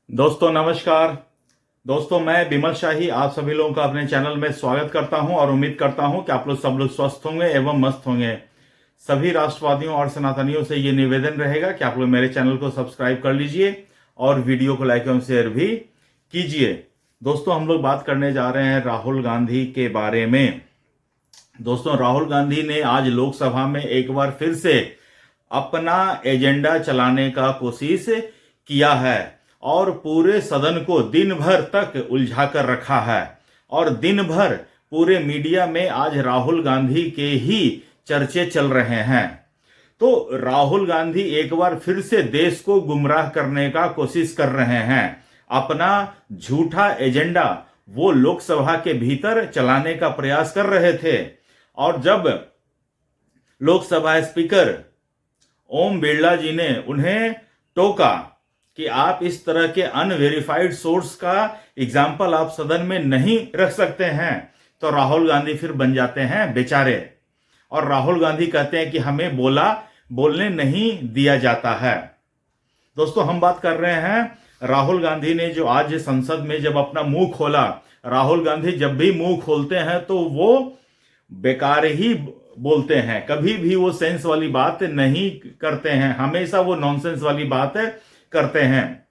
दोस्तों नमस्कार। दोस्तों मैं विमल शाही आप सभी लोगों का अपने चैनल में स्वागत करता हूं और उम्मीद करता हूं कि आप लोग सब लोग स्वस्थ होंगे एवं मस्त होंगे। सभी राष्ट्रवादियों और सनातनियों से ये निवेदन रहेगा कि आप लोग मेरे चैनल को सब्सक्राइब कर लीजिए और वीडियो को लाइक एवं शेयर भी कीजिए। दोस्तों हम लोग बात करने जा रहे हैं राहुल गांधी के बारे में। दोस्तों राहुल गांधी ने आज लोकसभा में एक बार फिर से अपना एजेंडा चलाने का कोशिश किया है और पूरे सदन को दिन भर तक उलझा कर रखा है और दिन भर पूरे मीडिया में आज राहुल गांधी के ही चर्चे चल रहे हैं। तो राहुल गांधी एक बार फिर से देश को गुमराह करने का कोशिश कर रहे हैं। अपना झूठा एजेंडा वो लोकसभा के भीतर चलाने का प्रयास कर रहे थे और जब लोकसभा स्पीकर ओम बिरला जी ने उन्हें टोका कि आप इस तरह के अनवेरिफाइड सोर्स का एग्जाम्पल आप सदन में नहीं रख सकते हैं, तो राहुल गांधी फिर बन जाते हैं बेचारे और राहुल गांधी कहते हैं कि हमें बोलने नहीं दिया जाता है। दोस्तों हम बात कर रहे हैं राहुल गांधी ने जो आज संसद में जब अपना मुंह खोला। राहुल गांधी जब भी मुंह खोलते हैं तो वो बेकार ही बोलते हैं, कभी भी वो सेंस वाली बात नहीं करते हैं, हमेशा वो नॉनसेंस वाली बात करते हैं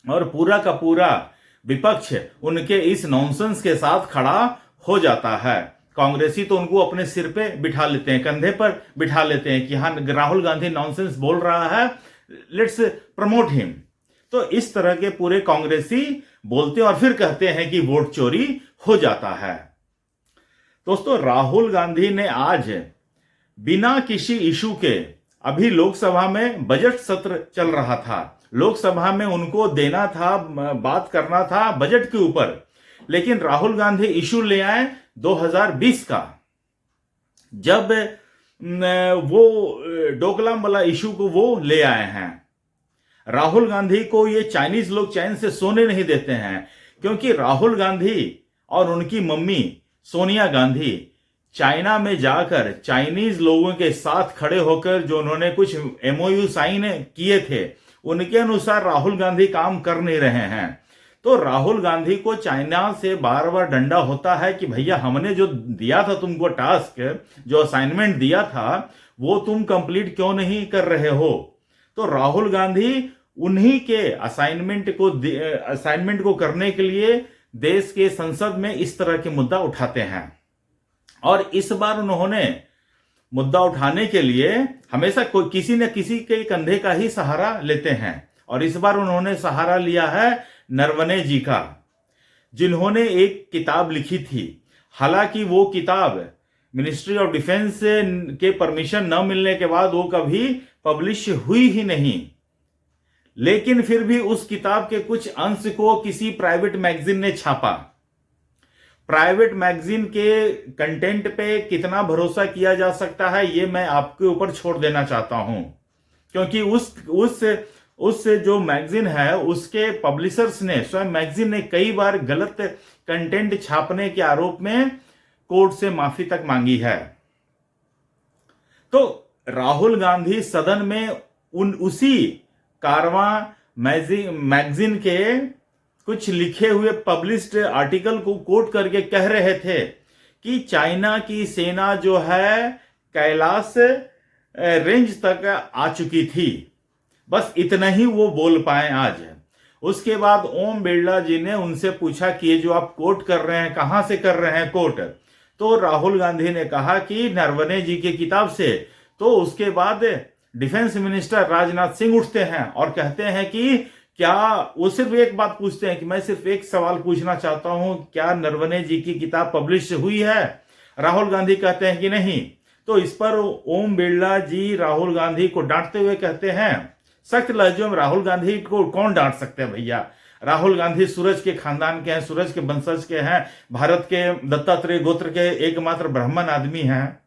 और पूरा का पूरा विपक्ष उनके इस नॉनसेंस के साथ खड़ा हो जाता है। कांग्रेसी तो उनको अपने सिर पे बिठा लेते हैं, कंधे पर बिठा लेते हैं कि हाँ राहुल गांधी नॉनसेंस बोल रहा है, लेट्स प्रमोट हिम। तो इस तरह के पूरे कांग्रेसी बोलते हैं और फिर कहते हैं कि वोट चोरी हो जाता है। दोस्तों राहुल गांधी ने आज बिना किसी इशू के, अभी लोकसभा में बजट सत्र चल रहा था, लोकसभा में उनको देना था, बात करना था बजट के ऊपर, लेकिन राहुल गांधी इशू ले आए 2020 का, जब वो डोकलाम वाला इशू को वो ले आए हैं। राहुल गांधी को ये चाइनीज लोग चैन से सोने नहीं देते हैं, क्योंकि राहुल गांधी और उनकी मम्मी सोनिया गांधी चाइना में जाकर चाइनीज लोगों के साथ खड़े होकर जो उन्होंने कुछ एमओयू साइन किए थे, उनके अनुसार राहुल गांधी काम कर नहीं रहे हैं। तो राहुल गांधी को चाइना से बार बार डंडा होता है कि भैया हमने जो दिया था तुमको टास्क, जो असाइनमेंट दिया था, वो तुम कंप्लीट क्यों नहीं कर रहे हो। तो राहुल गांधी उन्हीं के असाइनमेंट को करने के लिए देश के संसद में इस तरह के मुद्दा उठाते हैं और इस बार उन्होंने मुद्दा उठाने के लिए हमेशा कोई किसी न किसी के कंधे का ही सहारा लेते हैं और इस बार उन्होंने सहारा लिया है नरवणे जी का, जिन्होंने एक किताब लिखी थी। हालांकि वो किताब मिनिस्ट्री ऑफ डिफेंस के परमिशन न मिलने के बाद वो कभी पब्लिश हुई ही नहीं, लेकिन फिर भी उस किताब के कुछ अंश को किसी प्राइवेट मैगजीन ने छापा। प्राइवेट मैगजीन के कंटेंट पे कितना भरोसा किया जा सकता है ये मैं आपके ऊपर छोड़ देना चाहता हूं, क्योंकि उस जो मैगजीन है उसके पब्लिशर्स ने, स्वयं मैगजीन ने कई बार गलत कंटेंट छापने के आरोप में कोर्ट से माफी तक मांगी है। तो राहुल गांधी सदन में उसी कारवां मैगजीन के कुछ लिखे हुए पब्लिश्ड आर्टिकल को कोट करके कह रहे थे कि चाइना की सेना जो है कैलाश रेंज तक आ चुकी थी। बस इतना ही वो बोल पाए आज। उसके बाद ओम बिरला जी ने उनसे पूछा कि ये जो आप कोट कर रहे हैं कहां से कर रहे हैं कोट, तो राहुल गांधी ने कहा कि नरवणे जी की किताब से। तो उसके बाद डिफेंस मिनिस्टर राजनाथ सिंह उठते हैं और कहते हैं कि क्या, वो सिर्फ एक बात पूछते हैं कि मैं सिर्फ एक सवाल पूछना चाहता हूं, क्या नरवणे जी की किताब पब्लिश हुई है। राहुल गांधी कहते हैं कि नहीं। तो इस पर ओम बिरला जी राहुल गांधी को डांटते हुए कहते हैं, सख्त लहजों में, राहुल गांधी को कौन डांट सकते हैं भैया, राहुल गांधी सूरज के खानदान के हैं, सूरज के वंशज के हैं, भारत के दत्तात्रेय गोत्र के एकमात्र ब्राह्मण आदमी हैं,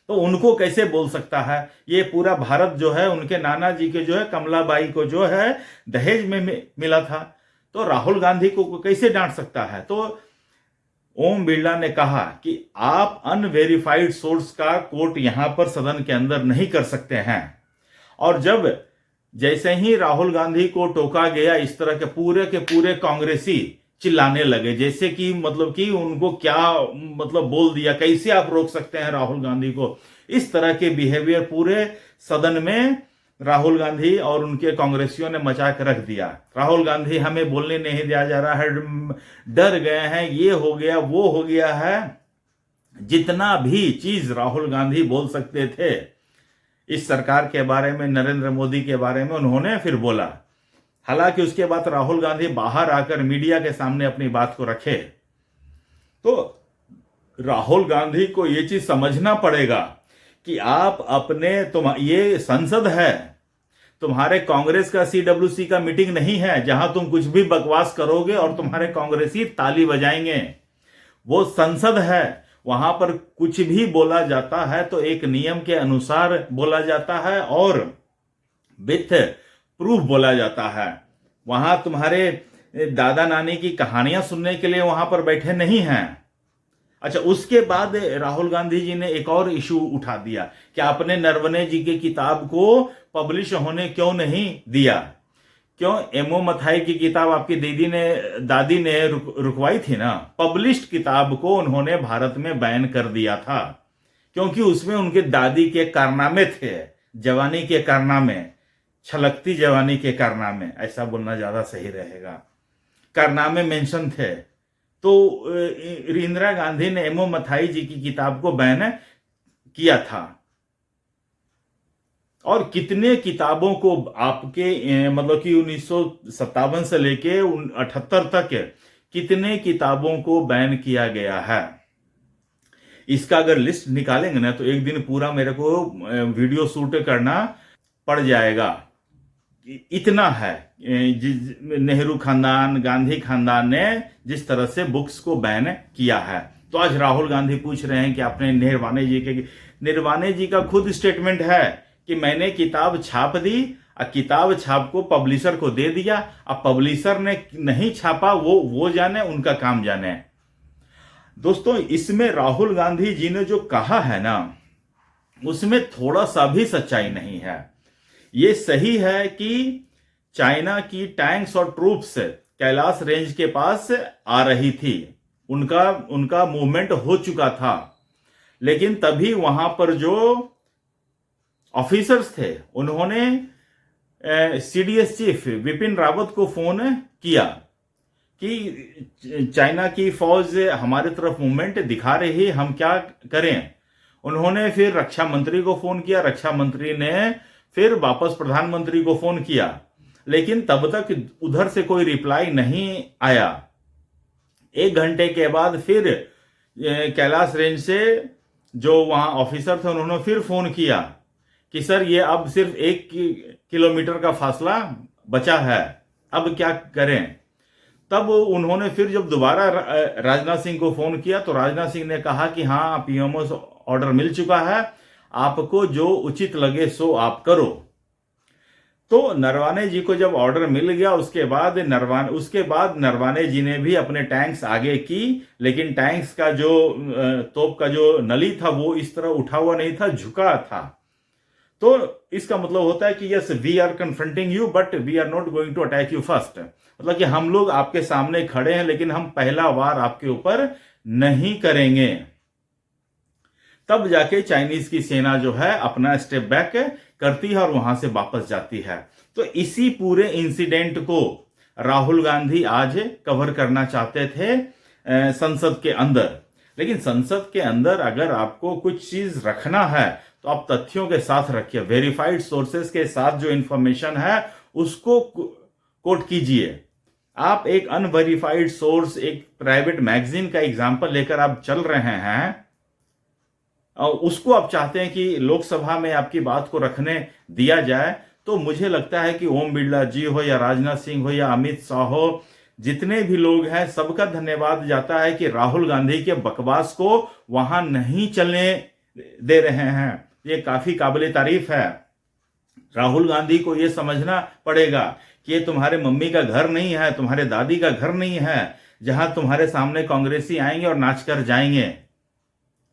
तो उनको कैसे बोल सकता है। ये पूरा भारत जो है उनके नाना जी के जो है कमलाबाई को जो है दहेज में मिला था, तो राहुल गांधी को कैसे डांट सकता है। तो ओम बिरला ने कहा कि आप अनवेरिफाइड सोर्स का कोट यहां पर सदन के अंदर नहीं कर सकते हैं। और जब जैसे ही राहुल गांधी को टोका गया, इस तरह के पूरे कांग्रेसी चिल्लाने लगे, जैसे कि मतलब कि उनको क्या मतलब बोल दिया, कैसे आप रोक सकते हैं राहुल गांधी को। इस तरह के बिहेवियर पूरे सदन में राहुल गांधी और उनके कांग्रेसियों ने मचा कर रख दिया। राहुल गांधी हमें बोलने नहीं दिया जा रहा है, डर गए हैं, ये हो गया वो हो गया है। जितना भी चीज राहुल गांधी बोल सकते थे इस सरकार के बारे में, नरेंद्र मोदी के बारे में, उन्होंने फिर बोला। हालांकि उसके बाद राहुल गांधी बाहर आकर मीडिया के सामने अपनी बात को रखे। तो राहुल गांधी को यह चीज समझना पड़ेगा कि आप अपने ये संसद है, तुम्हारे कांग्रेस का CWC का मीटिंग नहीं है जहां तुम कुछ भी बकवास करोगे और तुम्हारे कांग्रेसी ताली बजाएंगे। वो संसद है, वहां पर कुछ भी बोला जाता है तो एक नियम के अनुसार बोला जाता है और विथ प्रूफ बोला जाता है। वहां तुम्हारे दादा नानी की कहानियां सुनने के लिए वहां पर बैठे नहीं हैं। अच्छा, उसके बाद राहुल गांधी जी ने एक और इशू उठा दिया कि आपने नरवणे जी की किताब को पब्लिश होने क्यों नहीं दिया। क्यों? एमओ मथाई की किताब आपकी दादी ने रुकवाई थी ना। पब्लिश्ड किताब को उन्होंने भारत में बैन कर दिया था क्योंकि उसमें उनके दादी के कारनामे थे, जवानी के कारनामे, छलकती जवानी के कारनामे, ऐसा बोलना ज्यादा सही रहेगा, कारनामे मेंशन थे। तो इंदिरा गांधी ने एमओ मथाई जी की किताब को बैन किया था। और कितने किताबों को आपके मतलब कि 1957 से लेके 78 तक कितने किताबों को बैन किया गया है। इसका अगर लिस्ट निकालेंगे ना तो एक दिन पूरा मेरे को वीडियो शूट करना पड़ जाएगा। इतना है नेहरू खानदान, गांधी खानदान ने जिस तरह से बुक्स को बैन किया है। तो आज राहुल गांधी पूछ रहे हैं कि आपने निर्वाणे जी का खुद स्टेटमेंट है कि मैंने किताब छाप दी और किताब छाप को पब्लिशर को दे दिया। अब पब्लिशर ने नहीं छापा, वो जाने, उनका काम जाने। दोस्तों, इसमें राहुल गांधी जी ने जो कहा है ना, उसमें थोड़ा सा भी सच्चाई नहीं है। ये सही है कि चाइना की टैंक्स और ट्रूप्स कैलाश रेंज के पास आ रही थी, उनका मूवमेंट हो चुका था, लेकिन तभी वहां पर जो ऑफिसर्स थे उन्होंने CDS चीफ विपिन रावत को फोन किया कि चाइना की फौज हमारे तरफ मूवमेंट दिखा रही है, हम क्या करें। उन्होंने फिर रक्षा मंत्री को फोन किया, रक्षा मंत्री ने फिर वापस प्रधानमंत्री को फोन किया, लेकिन तब तक उधर से कोई रिप्लाई नहीं आया। 1 घंटे के बाद फिर कैलाश रेंज से जो वहां ऑफिसर थे उन्होंने फिर फोन किया कि सर ये अब सिर्फ 1 किलोमीटर का फासला बचा है, अब क्या करें। तब उन्होंने फिर जब दोबारा राजनाथ सिंह को फोन किया तो राजनाथ सिंह ने कहा कि हाँ, PMO ऑर्डर मिल चुका है, आपको जो उचित लगे सो आप करो। तो नरवाने जी को जब ऑर्डर मिल गया उसके बाद नरवाने जी ने भी अपने टैंक्स आगे की, लेकिन टैंक्स का जो तोप का जो नली था वो इस तरह उठा हुआ नहीं था, झुका था। तो इसका मतलब होता है कि yes, we are confronting you but we are not going to attack you first. मतलब कि हम लोग आपके सामने खड़े हैं लेकिन हम पहला वार आपके ऊपर नहीं करेंगे। तब जाके चाइनीज की सेना जो है अपना स्टेप बैक करती है और वहां से वापस जाती है। तो इसी पूरे इंसिडेंट को राहुल गांधी आज कवर करना चाहते थे संसद के अंदर। लेकिन संसद के अंदर अगर आपको कुछ चीज रखना है तो आप तथ्यों के साथ रखिए, वेरीफाइड सोर्सेस के साथ जो इंफॉर्मेशन है उसको कोट कीजिए। आप एक अनवेरिफाइड सोर्स, एक प्राइवेट मैगजीन का एग्जांपल लेकर आप चल रहे हैं और उसको आप चाहते हैं कि लोकसभा में आपकी बात को रखने दिया जाए, तो मुझे लगता है कि ओम बिरला जी हो या राजनाथ सिंह हो या अमित शाह हो, जितने भी लोग हैं सबका धन्यवाद जाता है कि राहुल गांधी के बकवास को वहां नहीं चलने दे रहे हैं। ये काफी काबिल तारीफ है। राहुल गांधी को यह समझना पड़ेगा कि ये तुम्हारे मम्मी का घर नहीं है, तुम्हारे दादी का घर नहीं है जहां तुम्हारे सामने कांग्रेसी आएंगे और नाच कर जाएंगे।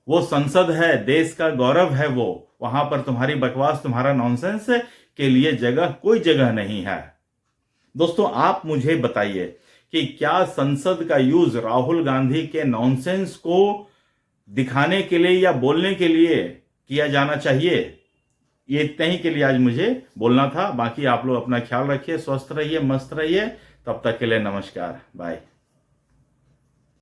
वो संसद है, देश का गौरव है वो। वहां पर तुम्हारी बकवास, तुम्हारा नॉनसेंस के लिए कोई जगह नहीं है। दोस्तों, आप मुझे बताइए कि क्या संसद का यूज राहुल गांधी के नॉनसेंस को दिखाने के लिए या बोलने के लिए किया जाना चाहिए? ये इतने ही के लिए आज मुझे बोलना था। बाकी आप लोग अपना ख्याल रखिए, स्वस्थ रहिए, मस्त रहिए। तब तक के लिए नमस्कार, बाय।